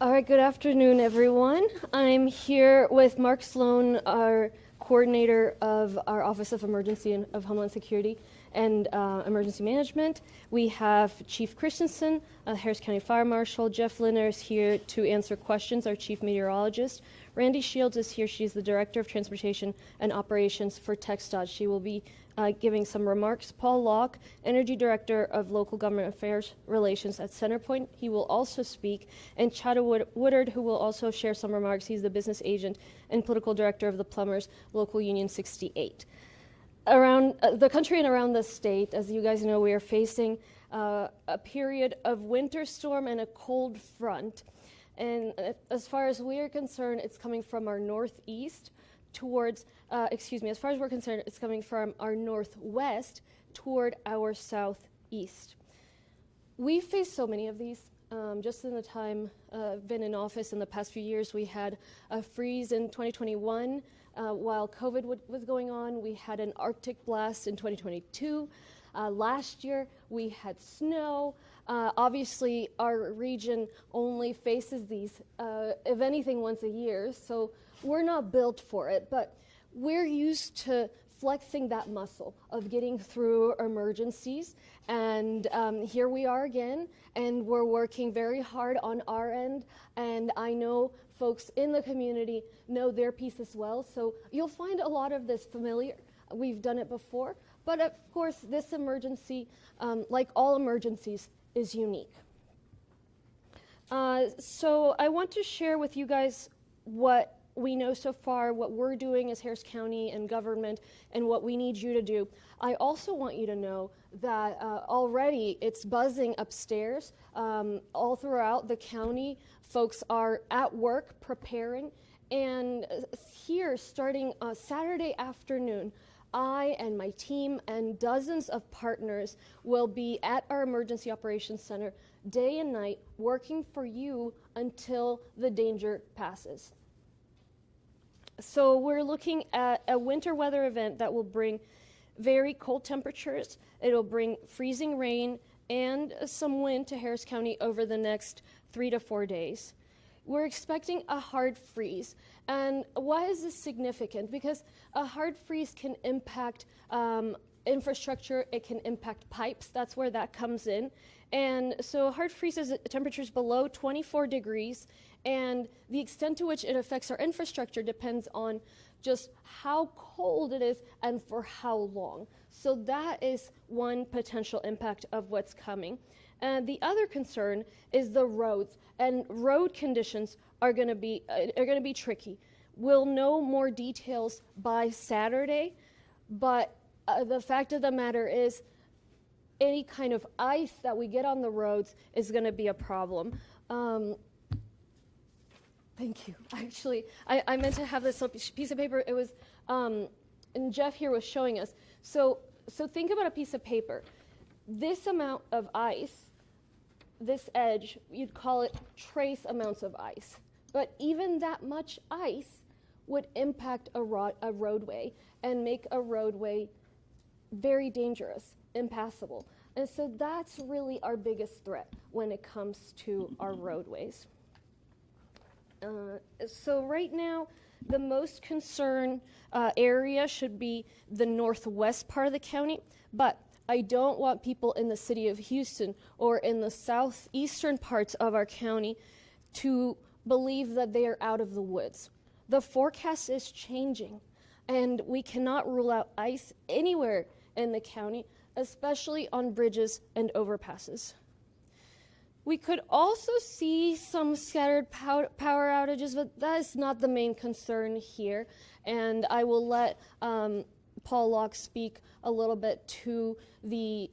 All right, good afternoon, everyone. I'm here with Mark Sloan, our coordinator of our Office of Emergency and of Homeland Security and Emergency Management. We have Chief Christensen, Harris County Fire Marshal. Jeff Linner is here to answer questions, our Chief Meteorologist. Randy Shields is here. She's the Director of Transportation and Operations for TxDOT. She will be giving some remarks. Paul Locke, Energy Director of Local Government Affairs Relations at Centerpoint. He will also speak. And Chad Woodard, who will also share some remarks. He's the Business Agent and Political Director of the Plumbers Local Union 68. Around the country and around the state, as you guys know, we are facing a period of winter storm and a cold front. And as far as we are concerned, it's coming from our northeast towards, as far as we're concerned, it's coming from our northwest toward our southeast. We face so many of these. Just in the time I've been in office in the past few years, we had a freeze in 2021 while COVID was going on. We had an Arctic blast in 2022. Last year, we had snow. Obviously, our region only faces these, if anything, once a year, so we're not built for it, but we're used to flexing that muscle of getting through emergencies, and here we are again, and we're working very hard on our end, and I know folks in the community know their piece as well, so you'll find a lot of this familiar. We've done it before, but of course, this emergency, like all emergencies, is unique. So I want to share with you guys what we know so far, what we're doing as Harris County and government, and what we need you to do. I also want you to know that already it's buzzing upstairs. All throughout the county, folks are at work preparing, and here, starting Saturday afternoon, I and my team and dozens of partners will be at our Emergency Operations Center day and night working for you until the danger passes. So we're looking at a winter weather event that will bring very cold temperatures. It'll bring freezing rain and some wind to Harris County over the next 3 to 4 days. We're expecting a hard freeze. And why is this significant? Because a hard freeze can impact infrastructure, it can impact pipes, that's where that comes in. And so a hard freeze is at temperatures below 24 degrees, and the extent to which it affects our infrastructure depends on just how cold it is and for how long. So that is one potential impact of what's coming. And the other concern is the roads, and road conditions are going to be tricky. We'll know more details by Saturday, but the fact of the matter is any kind of ice that we get on the roads is going to be a problem. Thank you. Actually, I meant to have this piece of paper. It was, and Jeff here was showing us. So think about a piece of paper. This amount of ice, this edge, you'd call it trace amounts of ice. But even that much ice would impact a roadway and make a roadway very dangerous, impassable. And so that's really our biggest threat when it comes to our roadways. So right now, the most concerned area should be the northwest part of the county, but I don't want people in the city of Houston or in the southeastern parts of our county to believe that they are out of the woods. The forecast is changing, and we cannot rule out ice anywhere in the county, especially on bridges and overpasses. We could also see some scattered power outages, but that is not the main concern here. And I will let Paul Locke speak a little bit to the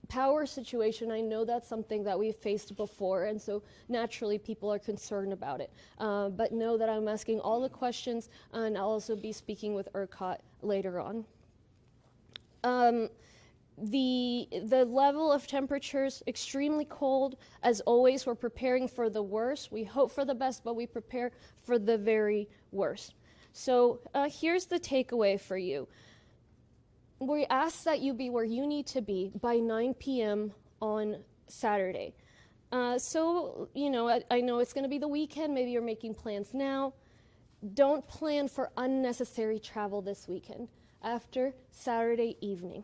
power situation. I know that's something that we've faced before, and so naturally people are concerned about it. But know that I'm asking all the questions, and I'll also be speaking with ERCOT later on. The level of temperatures extremely cold. As always, we're preparing for the worst. We hope for the best, but we prepare for the very worst. So here's the takeaway for you. We ask that you be where you need to be by 9 p.m. on Saturday. So, I know it's going to be the weekend. Maybe you're making plans now. Don't plan for unnecessary travel this weekend after Saturday evening.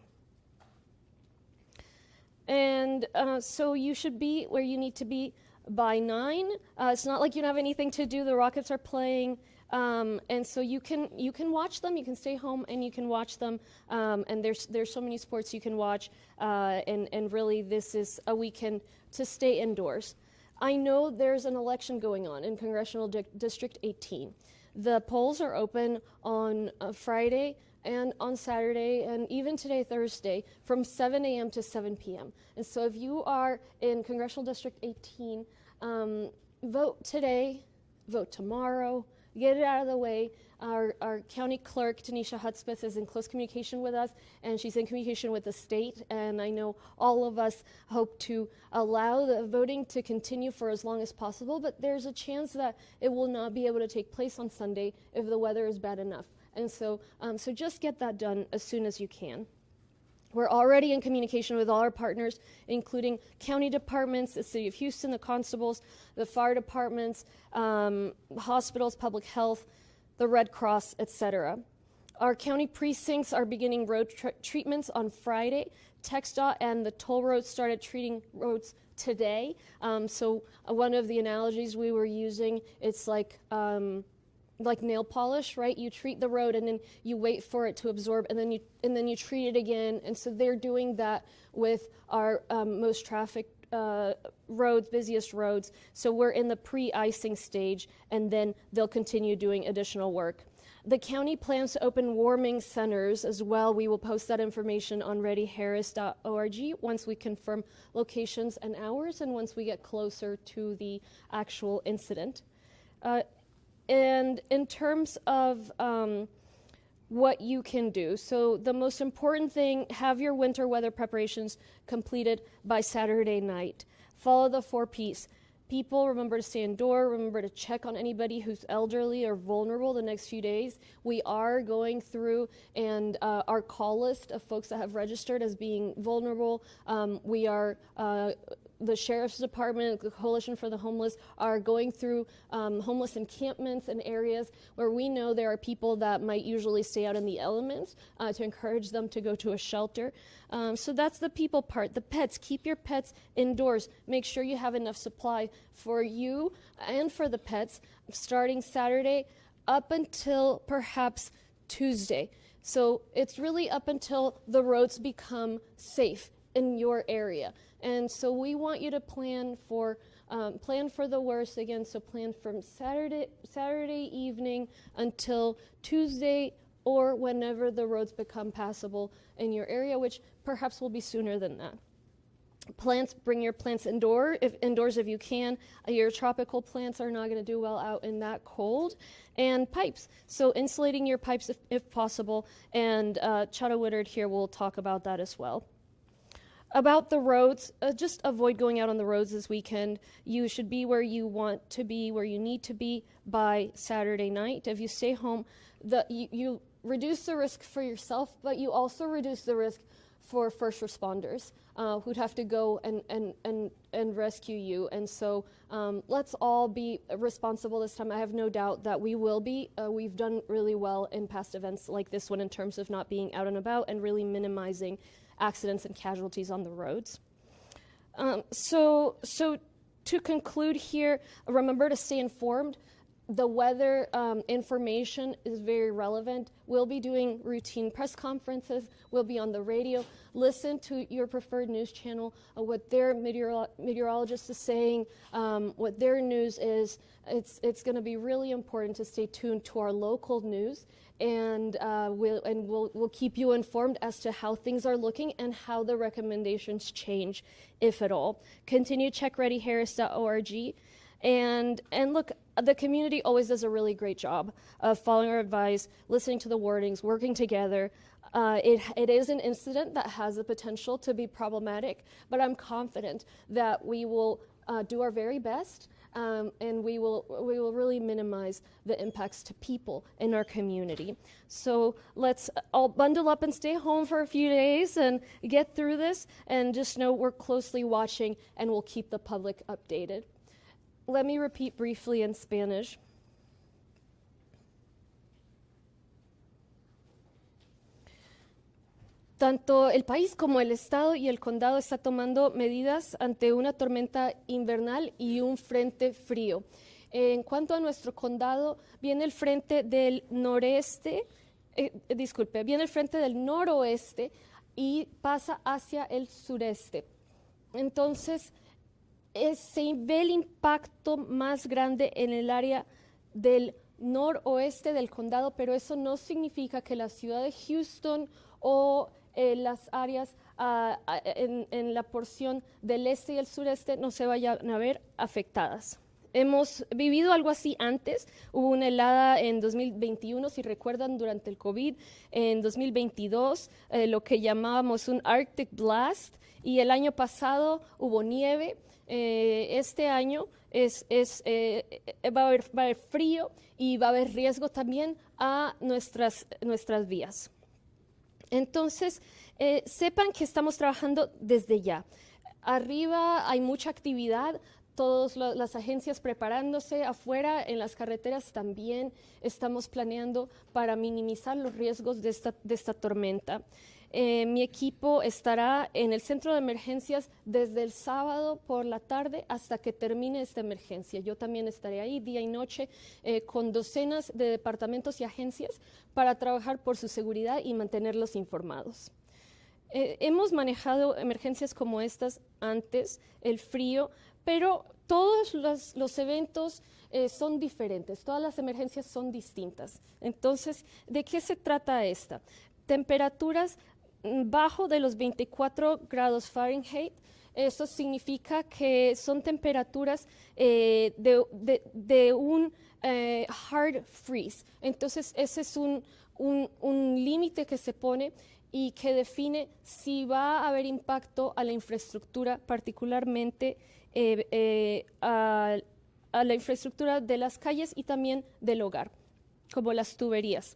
And so you should be where you need to be by 9. It's not like you don't have anything to do. The Rockets are playing. And so you can watch them. You can stay home and you can watch them. And there's so many sports you can watch. And really, this is a weekend to stay indoors. I know there's an election going on in Congressional District 18. The polls are open on Friday and on Saturday, and even today, Thursday, from 7 a.m. to 7 p.m. And so if you are in Congressional District 18, vote today, vote tomorrow, get it out of the way. Our county clerk, Tanisha Hudspeth, is in close communication with us, and she's in communication with the state. And I know all of us hope to allow the voting to continue for as long as possible, but there's a chance that it will not be able to take place on Sunday if the weather is bad enough. And so just get that done as soon as you can. We're already in communication with all our partners, including county departments, the City of Houston, the constables, the fire departments, hospitals, public health, the Red Cross, etc. Our county precincts are beginning road treatments on Friday. TxDOT and the toll roads started treating roads today. So one of the analogies we were using, it's like nail polish, right? You treat the road and then you wait for it to absorb, and then you treat it again. And so they're doing that with our most trafficked roads, busiest roads. So we're in the pre-icing stage, and then they'll continue doing additional work. The county plans to open warming centers as well. We will post that information on readyharris.org once we confirm locations and hours, and once we get closer to the actual incident. And in terms of what you can do, so the most important thing, have your winter weather preparations completed by Saturday night. Follow the 4 Ps. People, remember to stay indoors. Remember to check on anybody who's elderly or vulnerable the next few days. We are going through and our call list of folks that have registered as being vulnerable. We are the Sheriff's Department, the Coalition for the Homeless, are going through homeless encampments and areas where we know there are people that might usually stay out in the elements to encourage them to go to a shelter. So that's the people part. The pets, keep your pets indoors. Make sure you have enough supply for you and for the pets starting Saturday up until perhaps Tuesday. So it's really up until the roads become safe in your area. And so we want you to plan for the worst again. So plan from Saturday evening until Tuesday, or whenever the roads become passable in your area, which perhaps will be sooner than that. Plants, bring your plants indoors if you can. Your tropical plants are not going to do well out in that cold. And pipes, so insulating your pipes if possible. And Chada Woodard here will talk about that as well. About the roads, just avoid going out on the roads this weekend. You should be where you want to be, where you need to be by Saturday night. If you stay home, you reduce the risk for yourself, but you also reduce the risk for first responders who'd have to go and rescue you. And so let's all be responsible this time. I have no doubt that we will be. We've done really well in past events like this one in terms of not being out and about and really minimizing accidents and casualties on the roads. So to conclude here, remember to stay informed. The weather information is very relevant. We'll be doing routine press conferences. We'll be on the radio. Listen to your preferred news channel, what their meteorologist is saying, what their news is. It's going to be really important to stay tuned to our local news, and we'll keep you informed as to how things are looking and how the recommendations change, if at all. Continue to check readyharris.org. And look, the community always does a really great job of following our advice, listening to the warnings, working together. It is an incident that has the potential to be problematic, but I'm confident that we will do our very best and we will really minimize the impacts to people in our community. So let's all bundle up and stay home for a few days and get through this, and just know we're closely watching and we'll keep the public updated. Let me repeat briefly in Spanish. Tanto el país como el estado y el condado está tomando medidas ante una tormenta invernal y un frente frío. En cuanto a nuestro condado, viene el frente del noroeste y pasa hacia el sureste. Entonces, se ve el impacto más grande en el área del noroeste del condado, pero eso no significa que la ciudad de Houston o las áreas en la porción del este y el sureste no se vayan a ver afectadas. Hemos vivido algo así antes. Hubo una helada en 2021, si recuerdan, durante el COVID. En 2022, lo que llamábamos un Arctic Blast. Y el año pasado hubo nieve. Este año va a haber frío y va a haber riesgo también a nuestras vías. Entonces, sepan que estamos trabajando desde ya. Arriba hay mucha actividad, todas las agencias preparándose, afuera en las carreteras también estamos planeando para minimizar los riesgos de esta tormenta. Mi equipo estará en el centro de emergencias desde el sábado por la tarde hasta que termine esta emergencia. Yo también estaré ahí día y noche con docenas de departamentos y agencias para trabajar por su seguridad y mantenerlos informados. Hemos manejado emergencias como estas antes, el frío, pero todos los eventos son diferentes, todas las emergencias son distintas. Entonces, ¿de qué se trata esta? Temperaturas bajo de los 24 grados Fahrenheit. Eso significa que son temperaturas de un hard freeze. Entonces, ese es un límite que se pone y que define si va a haber impacto a la infraestructura, particularmente a la infraestructura de las calles y también del hogar, como las tuberías.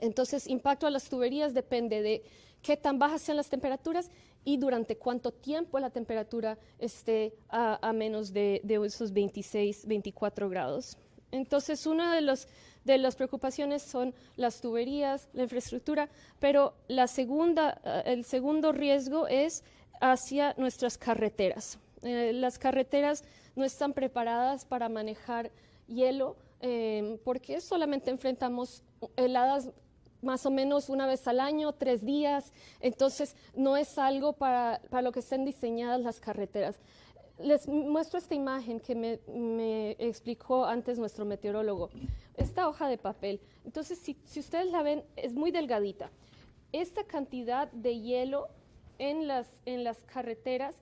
Entonces, impacto a las tuberías depende de qué tan bajas sean las temperaturas y durante cuánto tiempo la temperatura esté a menos de esos 26, 24 grados. Entonces, una de las preocupaciones son las tuberías, la infraestructura, pero el segundo riesgo es hacia nuestras carreteras. Las carreteras no están preparadas para manejar hielo porque solamente enfrentamos heladas más o menos una vez al año, 3 días, entonces no es algo para lo que estén diseñadas las carreteras. Les muestro esta imagen que me explicó antes nuestro meteorólogo. Esta hoja de papel, entonces si ustedes la ven, es muy delgadita. Esta cantidad de hielo en las carreteras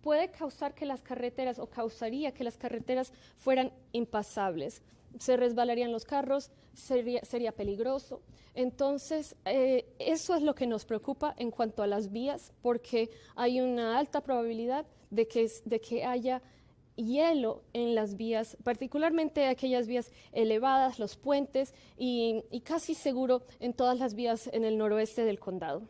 puede causar que las carreteras, o causaría que las carreteras fueran impasables. Se resbalarían los carros, sería peligroso. Entonces, eso es lo que nos preocupa en cuanto a las vías, porque hay una alta probabilidad de que haya hielo en las vías, particularmente aquellas vías elevadas, los puentes, y casi seguro en todas las vías en el noroeste del condado.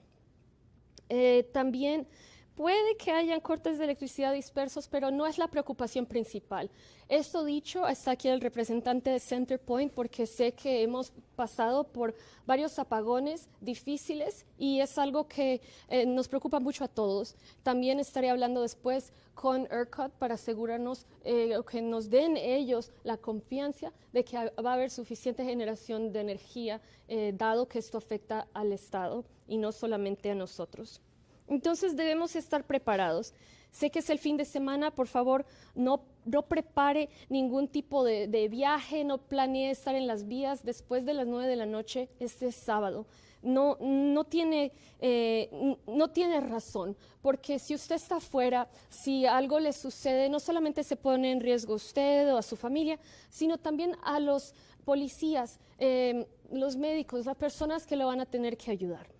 También puede que hayan cortes de electricidad dispersos, pero no es la preocupación principal. Esto dicho, está aquí el representante de CenterPoint, porque sé que hemos pasado por varios apagones difíciles y es algo que nos preocupa mucho a todos. También estaré hablando después con ERCOT para asegurarnos que nos den ellos la confianza de que va a haber suficiente generación de energía, dado que esto afecta al Estado y no solamente a nosotros. Entonces debemos estar preparados. Sé que es el fin de semana, por favor, no prepare ningún tipo de viaje, no planee estar en las vías después de las 9 de la noche este sábado. No tiene razón, porque si usted está afuera, si algo le sucede, no solamente se pone en riesgo usted o a su familia, sino también a los policías, los médicos, las personas que lo van a tener que ayudar.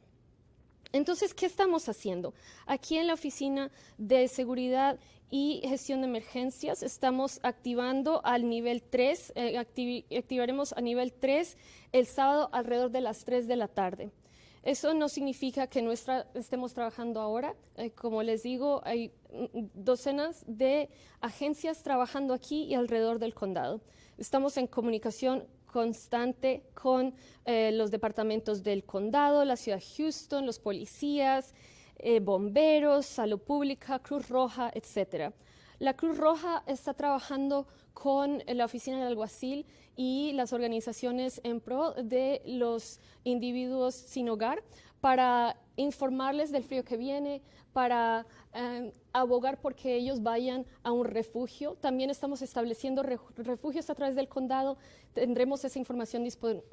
Entonces, ¿qué estamos haciendo? Aquí en la Oficina de Seguridad y gestión de emergencias. Estamos activando al nivel 3, activaremos a nivel 3 el sábado alrededor de las 3 de la tarde. Eso no significa que no estemos trabajando ahora. Como les digo, hay docenas de agencias trabajando aquí y alrededor del condado. Estamos en comunicación constante con los departamentos del condado, la ciudad de Houston, los policías, bomberos, salud pública, Cruz Roja, etc. La Cruz Roja está trabajando con la oficina del alguacil y las organizaciones en pro de los individuos sin hogar para informarles del frío que viene, para abogar porque ellos vayan a un refugio. También estamos estableciendo refugios a través del condado. Tendremos esa información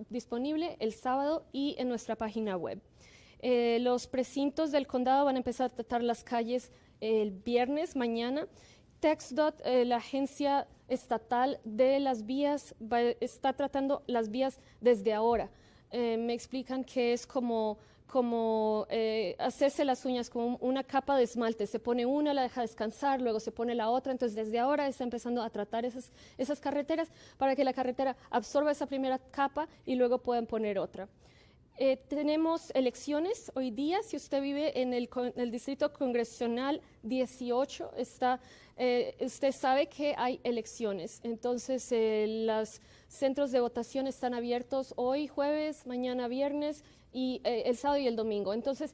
disponible el sábado y en nuestra página web. Los precintos del condado van a empezar a tratar las calles el viernes, mañana. TxDOT, la agencia estatal de las vías, está tratando las vías desde ahora. Me explican que es como hacerse las uñas, como una capa de esmalte. Se pone una, la deja descansar, luego se pone la otra. Entonces, desde ahora está empezando a tratar esas carreteras para que la carretera absorba esa primera capa y luego puedan poner otra. Tenemos elecciones hoy día. Si usted vive en el Distrito Congresional 18, usted sabe que hay elecciones. Entonces, los centros de votación están abiertos hoy jueves, mañana viernes y el sábado y el domingo. Entonces,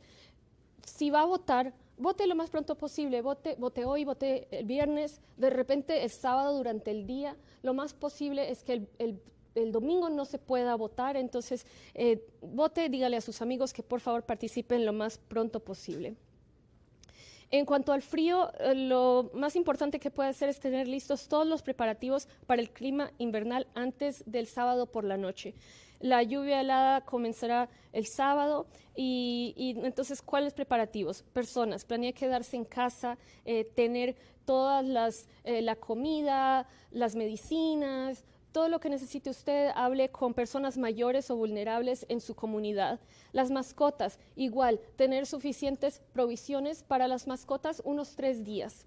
si va a votar, vote lo más pronto posible. Vote hoy, vote el viernes, de repente el sábado durante el día. Lo más posible es que el domingo no se pueda votar, entonces vote, dígale a sus amigos que por favor participen lo más pronto posible. En cuanto al frío, lo más importante que puede hacer es tener listos todos los preparativos para el clima invernal antes del sábado por la noche. La lluvia helada comenzará el sábado y entonces, ¿cuáles preparativos? Personas, planea quedarse en casa, tener todas la comida, las medicinas, todo lo que necesite usted. Hable con personas mayores o vulnerables en su comunidad. Las mascotas, igual, tener suficientes provisiones para las mascotas unos 3 días.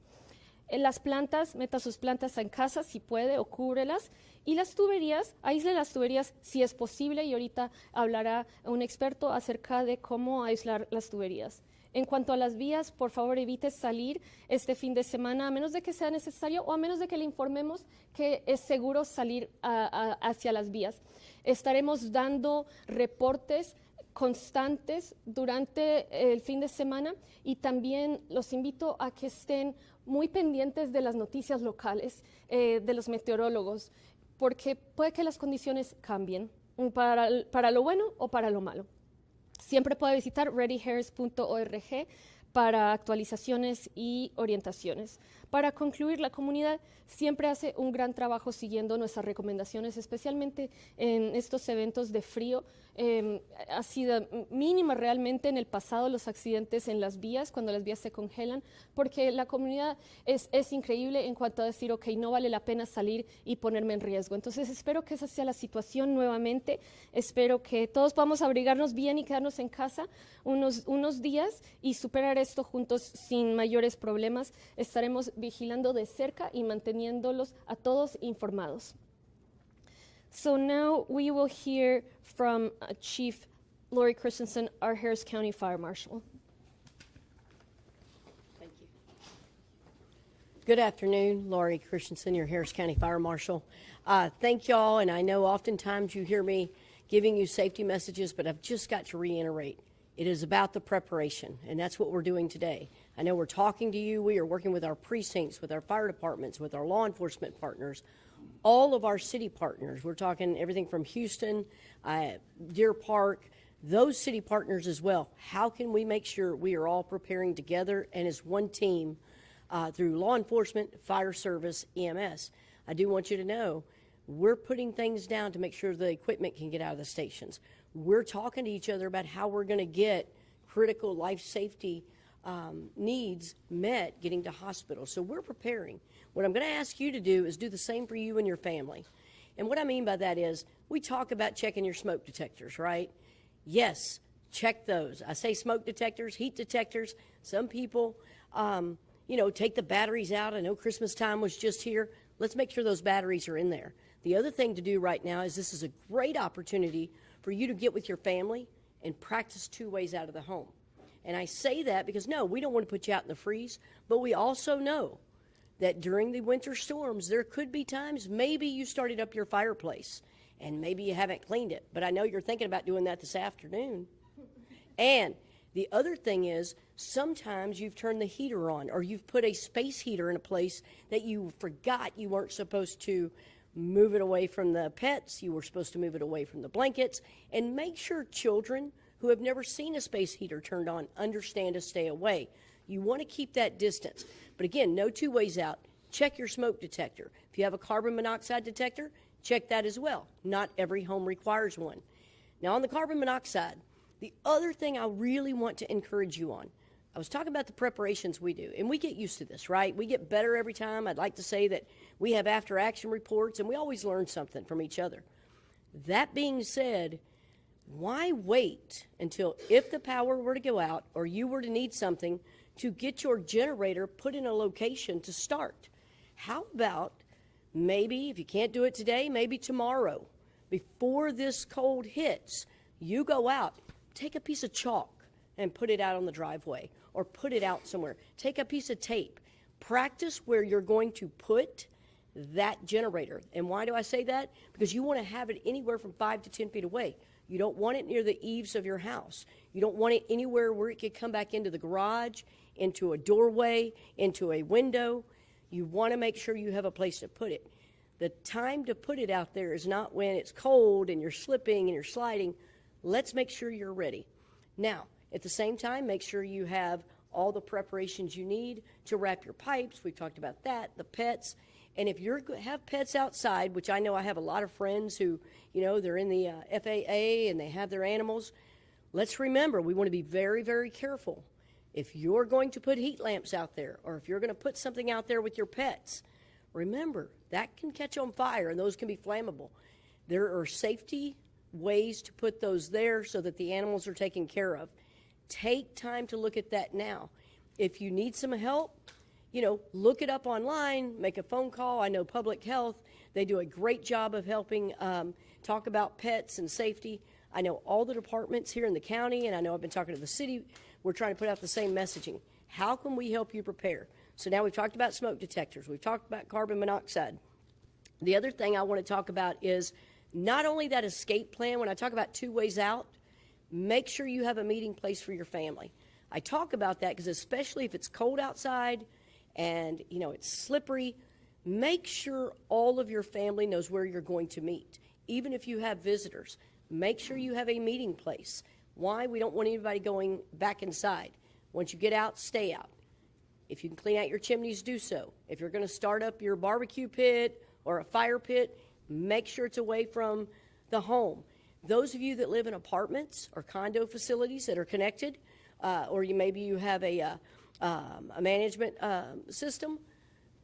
En las plantas, meta sus plantas en casa si puede o cúbrelas. Y las tuberías, aísle las tuberías si es posible y ahorita hablará un experto acerca de cómo aislar las tuberías. En cuanto a las vías, por favor evite salir este fin de semana a menos de que sea necesario o a menos de que le informemos que es seguro salir hacia las vías. Estaremos dando reportes constantes durante el fin de semana y también los invito a que estén muy pendientes de las noticias locales, de los meteorólogos, porque puede que las condiciones cambien para lo bueno o para lo malo. Siempre puede visitar readyharris.org para actualizaciones y orientaciones. Para concluir, la comunidad siempre hace un gran trabajo siguiendo nuestras recomendaciones, especialmente en estos eventos de frío. Ha sido mínima realmente en el pasado los accidentes en las vías, cuando las vías se congelan, porque la comunidad es increíble en cuanto a decir, ok, no vale la pena salir y ponerme en riesgo. Entonces, espero que esa sea la situación nuevamente. Espero que todos podamos abrigarnos bien y quedarnos en casa unos días y superar esto juntos sin mayores problemas. Estaremos vigilando de cerca y manteniéndolos a todos informados. So now we will hear from Chief Lori Christensen, our Harris County Fire Marshal. Thank you. Good afternoon, Lori Christensen, your Harris County Fire Marshal. Thank y'all, and I know oftentimes you hear me giving you safety messages, but I've just got to reiterate. It is about the preparation, and that's what we're doing today. I know we're talking to you. We are working with our precincts, with our fire departments, with our law enforcement partners, all of our city partners. We're talking everything from Houston, Deer Park, those city partners as well. How can we make sure we are all preparing together and as one team through law enforcement, fire service, EMS? I do want you to know we're putting things down to make sure the equipment can get out of the stations. We're talking to each other about how we're going to get critical life safety needs met getting to hospitals. So we're preparing. What I'm going to ask you to do is do the same for you and your family. And what I mean by that is we talk about checking your smoke detectors, right? Yes, check those. I say smoke detectors, heat detectors. Some people, take the batteries out. I know Christmas time was just here. Let's make sure those batteries are in there. The other thing to do right now is this is a great opportunity for you to get with your family and practice 2 ways out of the home. And I say that because, no, we don't want to put you out in the freeze, but we also know that during the winter storms, there could be times maybe you started up your fireplace and maybe you haven't cleaned it. But I know you're thinking about doing that this afternoon. And the other thing is sometimes you've turned the heater on or you've put a space heater in a place that you forgot you weren't supposed to move it away from the pets. You were supposed to move it away from the blankets. And make sure children who have never seen a space heater turned on understand to stay away. You want to keep that distance. But again, no 2 ways out. Check your smoke detector. If you have a carbon monoxide detector, check that as well. Not every home requires one. Now, on the carbon monoxide, the other thing I really want to encourage you on, I was talking about the preparations we do, and we get used to this, right? We get better every time. I'd like to say that we have after-action reports, and we always learn something from each other. That being said, why wait until if the power were to go out or you were to need something to get your generator put in a location to start? How about maybe, if you can't do it today, maybe tomorrow, before this cold hits, you go out, take a piece of chalk and put it out on the driveway or put it out somewhere. Take a piece of tape. Practice where you're going to put that generator. And why do I say that? Because you want to have it anywhere from 5 to 10 feet away. You don't want it near the eaves of your house. You don't want it anywhere where it could come back into the garage, into a doorway, into a window. You want to make sure you have a place to put it. The time to put it out there is not when it's cold and you're slipping and you're sliding. Let's make sure you're ready. Now, at the same time, make sure you have all the preparations you need to wrap your pipes. We've talked about that, the pets. And if you have pets outside, which I know I have a lot of friends who, they're in the FAA and they have their animals, let's remember we want to be very, very careful. If you're going to put heat lamps out there or if you're going to put something out there with your pets, remember that can catch on fire and those can be flammable. There are safety ways to put those there so that the animals are taken care of. Take time to look at that now. If you need some help, look it up online, make a phone call. I know Public Health, they do a great job of helping talk about pets and safety. I know all the departments here in the county, and I know I've been talking to the city. We're trying to put out the same messaging. How can we help you prepare? So now we've talked about smoke detectors. We've talked about carbon monoxide. The other thing I want to talk about is not only that escape plan. When I talk about 2 ways out, make sure you have a meeting place for your family. I talk about that because especially if it's cold outside and, it's slippery, make sure all of your family knows where you're going to meet. Even if you have visitors, make sure you have a meeting place. Why? We don't want anybody going back inside. Once you get out, stay out. If you can clean out your chimneys, do so. If you're going to start up your barbecue pit or a fire pit, make sure it's away from the home. Those of you that live in apartments or condo facilities that are connected, or maybe you have a management system,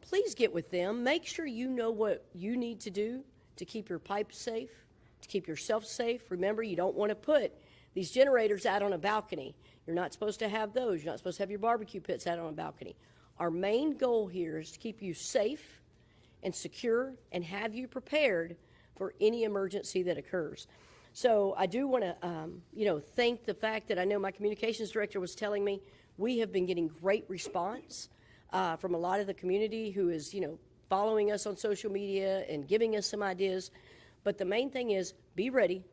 please get with them. Make sure you know what you need to do to keep your pipes safe, to keep yourself safe. Remember, you don't want to put these generators out on a balcony. You're not supposed to have those. You're not supposed to have your barbecue pits out on a balcony. Our main goal here is to keep you safe and secure and have you prepared for any emergency that occurs. So I do want to, thank the fact that I know my communications director was telling me we have been getting great response from a lot of the community who is, following us on social media and giving us some ideas. But the main thing is be ready.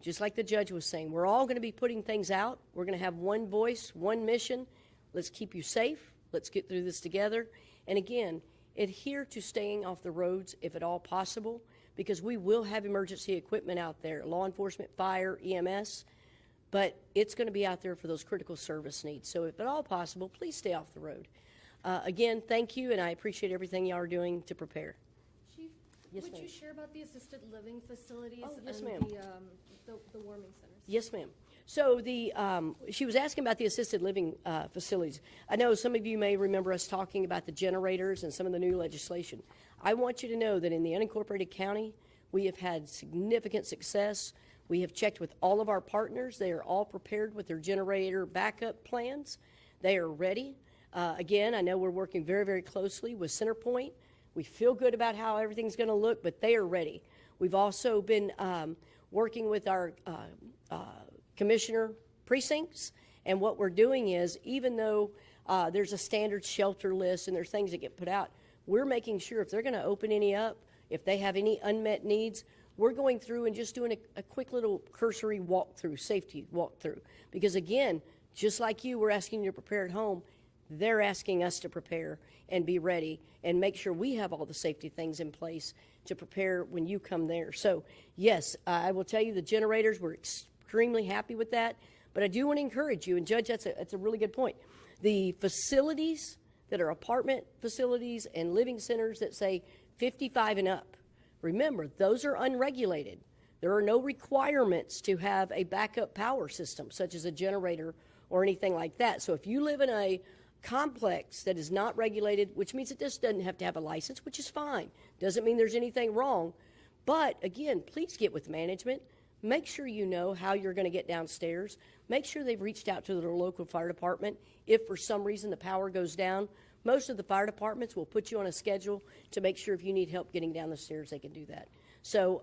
Just like the judge was saying, we're all going to be putting things out. We're going to have one voice, one mission. Let's keep you safe. Let's get through this together. And again, adhere to staying off the roads if at all possible, because we will have emergency equipment out there, law enforcement, fire, EMS, but it's going to be out there for those critical service needs. So if at all possible, please stay off the road. Again, thank you, and I appreciate everything you are doing to prepare. Chief, Yes, would ma'am. you share about the assisted living facilities yes, and ma'am. the warming centers? Yes, ma'am. So she was asking about the assisted living facilities. I know some of you may remember us talking about the generators and some of the new legislation. I want you to know that in the unincorporated county, we have had significant success. We have checked with all of our partners. They are all prepared with their generator backup plans. They are ready. Again, I know we're working very, very closely with CenterPoint. We feel good about how everything's going to look, but they are ready. We've also been working with our commissioner precincts, and what we're doing is, even though there's a standard shelter list and there's things that get put out, we're making sure if they're going to open any up, if they have any unmet needs, we're going through and just doing a quick little cursory walkthrough, safety walkthrough. Because again, just like you, we're asking you to prepare at home, they're asking us to prepare and be ready and make sure we have all the safety things in place to prepare when you come there. So yes, I will tell you the generators, we're extremely happy with that. But I do want to encourage you, and Judge, that's a really good point. The facilities that are apartment facilities and living centers that say 55 and up, remember, those are unregulated. There are no requirements to have a backup power system, such as a generator or anything like that. So if you live in a complex that is not regulated, which means it just doesn't have to have a license, which is fine. Doesn't mean there's anything wrong. But again, please get with management. Make sure you know how you're going to get downstairs. Make sure they've reached out to their local fire department. If for some reason the power goes down, most of the fire departments will put you on a schedule to make sure if you need help getting down the stairs, they can do that. So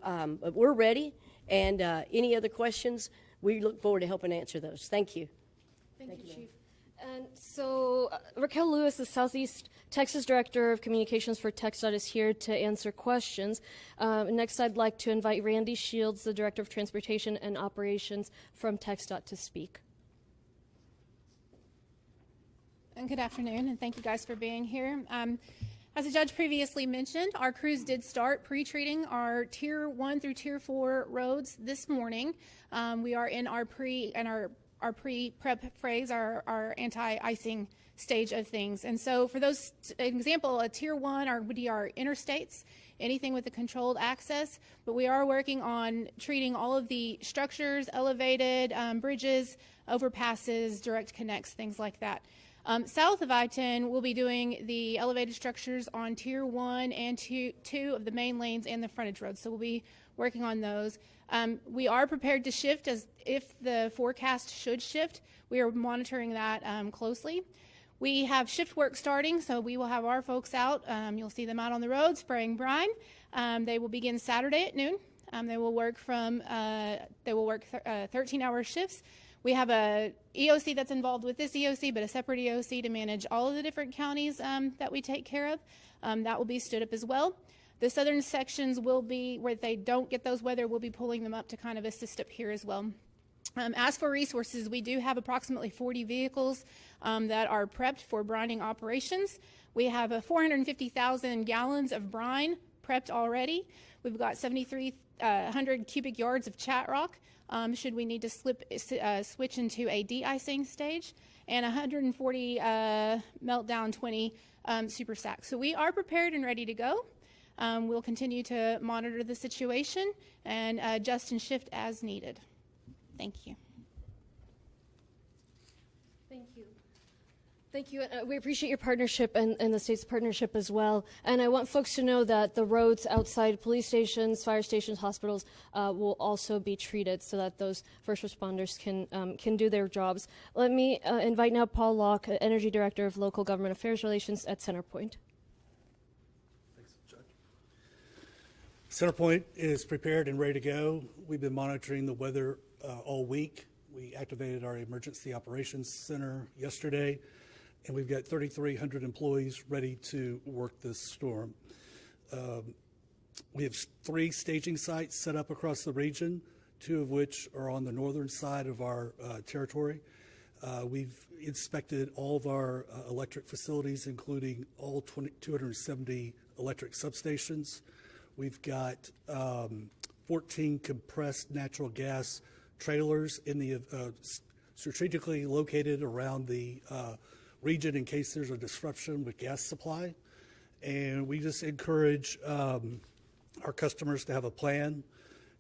we're ready. And any other questions, we look forward to helping answer those. Thank you. Thank you, Chief. And so Raquel Lewis, the Southeast Texas Director of Communications for TxDOT, is here to answer questions. Next, I'd like to invite Randy Shields, the Director of Transportation and Operations from TxDOT, to speak. And good afternoon, and thank you guys for being here. As the judge previously mentioned, our crews did start pre-treating our Tier 1 through Tier 4 roads this morning. We are in our pre-prep phase, our anti-icing stage of things. And so for those, example, a Tier 1 would be our interstates, anything with a controlled access, but we are working on treating all of the structures, elevated bridges, overpasses, direct connects, things like that. South of I-10, we'll be doing the elevated structures on Tier 1 and 2 of the main lanes and the frontage roads, so we'll be working on those. We are prepared to shift as if the forecast should shift. We are monitoring that closely. We have shift work starting, so we will have our folks out. You'll see them out on the road spraying brine. They will begin Saturday at noon. They will work 13-hour shifts. We have a EOC that's involved with this EOC, but a separate EOC to manage all of the different counties that we take care of. That will be stood up as well. The southern sections will be, where they don't get those weather, we'll be pulling them up to kind of assist up here as well. As for resources, we do have approximately 40 vehicles that are prepped for brining operations. We have 450,000 gallons of brine prepped already. We've got 7,300 cubic yards of chat rock, should we need to switch into a de-icing stage, and 140 meltdown 20 super stacks. So we are prepared and ready to go. We'll continue to monitor the situation and adjust and shift as needed. Thank you. Thank you. Thank you. We appreciate your partnership and the state's partnership as well. And I want folks to know that the roads outside police stations, fire stations, hospitals will also be treated so that those first responders can do their jobs. Let me invite now Paul Locke, Energy Director of Local Government Affairs Relations at CenterPoint. Thanks, Judge. CenterPoint is prepared and ready to go. We've been monitoring the weather all week. We activated our Emergency Operations Center yesterday, and we've got 3,300 employees ready to work this storm. We have 3 staging sites set up across the region, 2 of which are on the northern side of our territory. We've inspected all of our electric facilities, including all 270 electric substations. We've got 14 compressed natural gas trailers in the strategically located around the region in case there's a disruption with gas supply. And we just encourage our customers to have a plan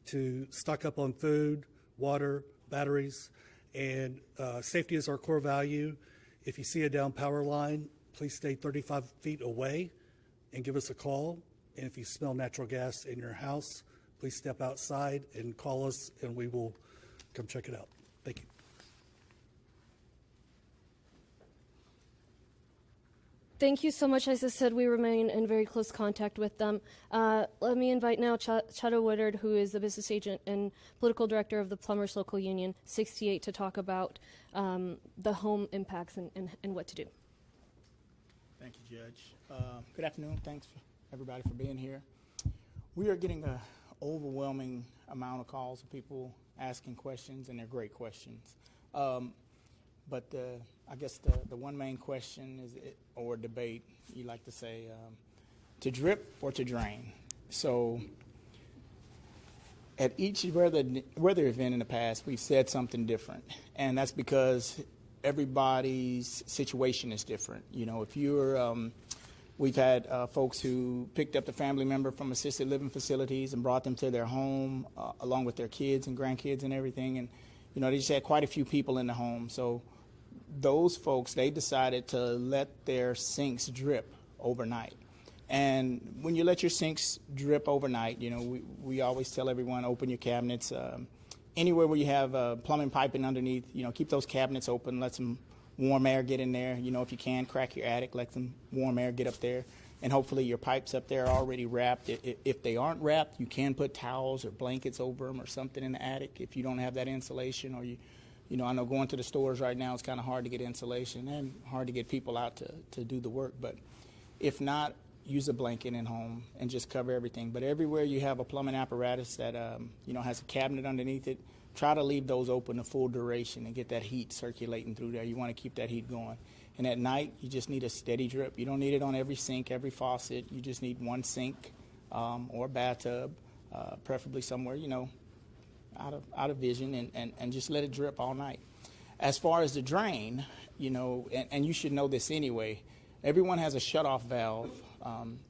to stock up on food, water, batteries, and safety is our core value. If you see a down power line, please stay 35 feet away and give us a call. And if you smell natural gas in your house, please step outside and call us, and we will come check it out. Thank you. Thank you so much. As I said, we remain in very close contact with them. Let me invite now Chado Woodard, who is the business agent and political director of the Plumbers Local Union 68, to talk about the home impacts and what to do. Thank you, Judge. Good afternoon. Thanks, everybody, for being here. We are getting an overwhelming amount of calls of people asking questions, and they're great questions. But I guess the one main question is, or debate, you like to say, to drip or to drain. So at each weather event in the past, we've said something different, and that's because everybody's situation is different. You know, if you're, we've had folks who picked up the family member from assisted living facilities and brought them to their home, along with their kids and grandkids and everything, and you know, they just had quite a few people in the home. So those folks, they decided to let their sinks drip overnight. And when you let your sinks drip overnight, you know, we always tell everyone, open your cabinets. Anywhere where you have plumbing piping underneath, you know, keep those cabinets open, let some warm air get in there. You know, if you can, crack your attic, let some warm air get up there. And hopefully your pipes up there are already wrapped. If they aren't wrapped, you can put towels or blankets over them or something in the attic if you don't have that insulation. Or you know, I know going to the stores right now, it's kind of hard to get insulation and hard to get people out to do the work. But if not, use a blanket in home and just cover everything. But everywhere you have a plumbing apparatus that you know, has a cabinet underneath it, try to leave those open the full duration and get that heat circulating through there. You want to keep that heat going. And at night, you just need a steady drip. You don't need it on every sink, every faucet. You just need one sink or bathtub, preferably somewhere, you know, out of vision, and just let it drip all night. As far as the drain, you know, and you should know this anyway, everyone has a shutoff valve,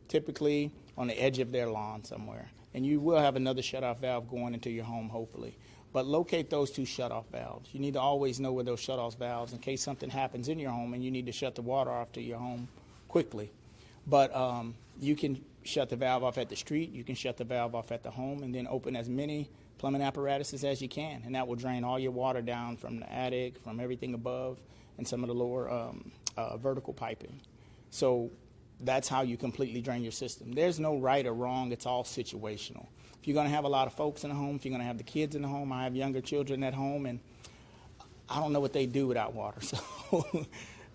typically on the edge of their lawn somewhere. And you will have another shutoff valve going into your home, hopefully. But locate those two shutoff valves. You need to always know where those shutoff valves, in case something happens in your home and you need to shut the water off to your home quickly. But you can shut the valve off at the street, you can shut the valve off at the home, and then open as many plumbing apparatuses as you can. And that will drain all your water down from the attic, from everything above, and some of the lower vertical piping. So that's how you completely drain your system. There's no right or wrong, it's all situational. If you're going to have a lot of folks in the home, if you're going to have the kids in the home, I have younger children at home, and I don't know what they do without water. So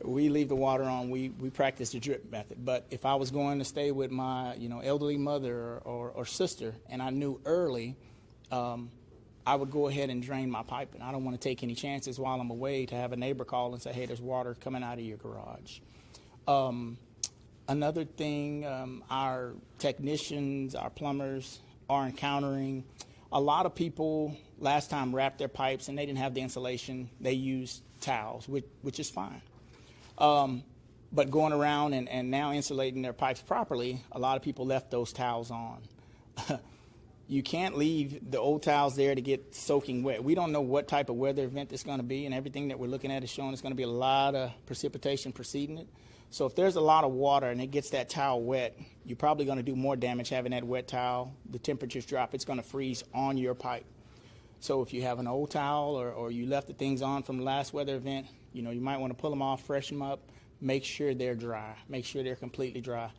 we leave the water on. We practice the drip method. But if I was going to stay with my, you know, elderly mother or sister, and I knew early, I would go ahead and drain my piping. I don't want to take any chances while I'm away to have a neighbor call and say, hey, there's water coming out of your garage. Another thing, our technicians, our plumbers are encountering, a lot of people last time wrapped their pipes and they didn't have the insulation. They used towels, which is fine. But going around and now insulating their pipes properly, a lot of people left those towels on. You can't leave the old towels there to get soaking wet. We don't know what type of weather event it's going to be, and everything that we're looking at is showing it's going to be a lot of precipitation preceding it. So if there's a lot of water and it gets that towel wet, you're probably going to do more damage having that wet towel. The temperatures drop, it's going to freeze on your pipe. So if you have an old towel or you left the things on from the last weather event, you know, you might want to pull them off, freshen them up, make sure they're dry, make sure they're completely dry.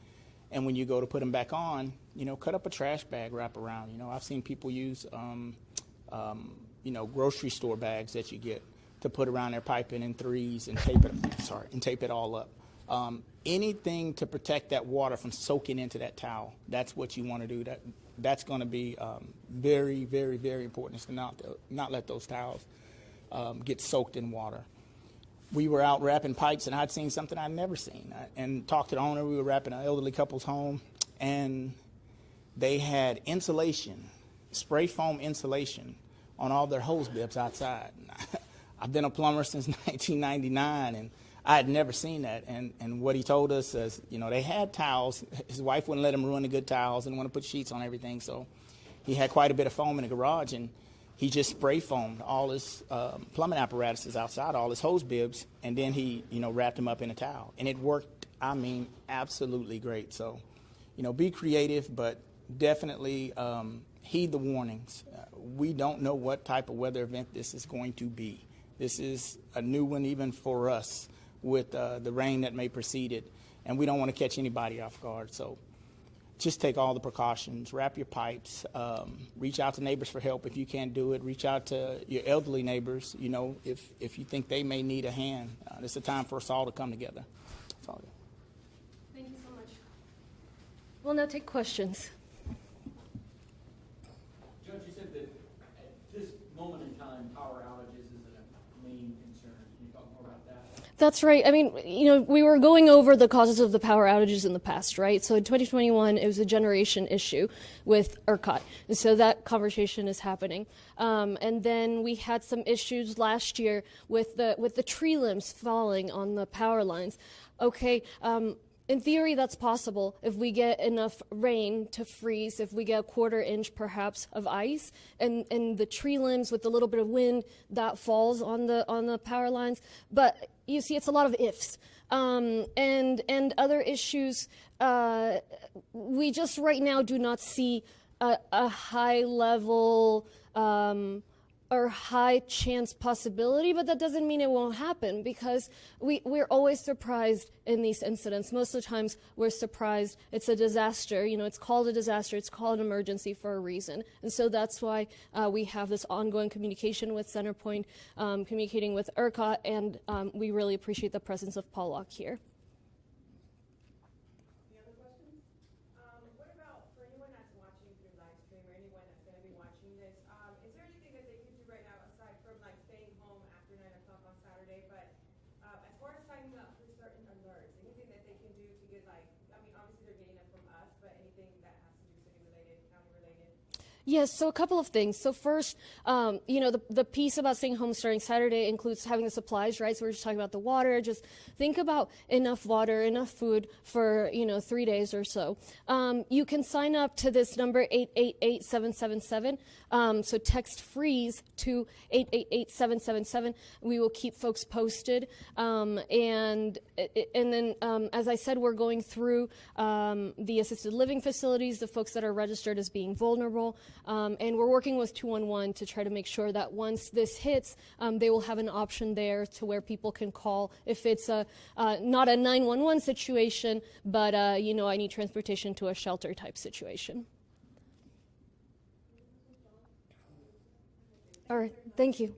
And when you go to put them back on, you know, cut up a trash bag, wrap around. You know, I've seen people use, you know, grocery store bags that you get to put around their piping in threes and tape it all up. Anything to protect that water from soaking into that towel, that's what you want to do. That's going to be very, very, very important, is to not let those towels get soaked in water. We were out wrapping pipes, and I'd seen something I'd never seen. And talked to the owner. We were wrapping an elderly couple's home, and they had insulation, spray foam insulation, on all their hose bibs outside. I've been a plumber since 1999, and I had never seen that. And what he told us is, you know, they had towels. His wife wouldn't let him ruin the good towels and want to put sheets on everything. So he had quite a bit of foam in the garage, and he just spray foamed all his plumbing apparatuses outside, all his hose bibs, and then he, you know, wrapped them up in a towel. And it worked, I mean, absolutely great. So, you know, be creative, but definitely heed the warnings. We don't know what type of weather event this is going to be. This is a new one even for us with the rain that may precede it. and we don't want to catch anybody off guard. So just take all the precautions, wrap your pipes, reach out to neighbors for help if you can't do it. Reach out to your elderly neighbors, you know, if you think they may need a hand. It's a time for us all to come together. That's all. Thank you so much. We'll now take questions. Judge, you said that at this moment in time, power outages is a main concern. Can you talk more about that? That's right. I mean, you know, we were going over the causes of the power outages in the past, right? So in 2021, it was a generation issue with ERCOT. And so that conversation is happening. And then we had some issues last year with the tree limbs falling on the power lines. Okay, in theory, that's possible if we get enough rain to freeze, if we get a 1/4 inch perhaps of ice, and the tree limbs with a little bit of wind, that falls on the power lines. But you see, it's a lot of ifs. And other issues, we just right now do not see a high level or high chance possibility, but that doesn't mean it won't happen, because we're always surprised in these incidents. Most of the times we're surprised. It's a disaster. You know, it's called a disaster. It's called an emergency for a reason. And so that's why we have this ongoing communication with Centerpoint, communicating with ERCOT, and we really appreciate the presence of Paul Locke here. Any other questions? What about for anyone that's watching through live stream or anyone that's going to be watching this? Is there anything that they can do right now aside from like staying home after 9 o'clock on Saturday? But as far as signing up for certain alerts, anything that they can do to get like, I mean, obviously they're getting them from us, but anything that has to do city related, county related? Yes, so a couple of things. So first, you know, the piece about staying home starting Saturday includes having the supplies, right? So we're just talking about the water. Just think about enough water, enough food for, you know, 3 days or so. You can sign up to this number 888-777. So text FREEZE to 888-777. We will keep folks posted. And then, as I said, we're going through the assisted living facilities, the folks that are registered as being vulnerable. And we're working with 211 to try to make sure that once this hits, they will have an option there to where people can call if it's not a 911 situation, but, you know, I need transportation to a shelter type situation. All right, thank you.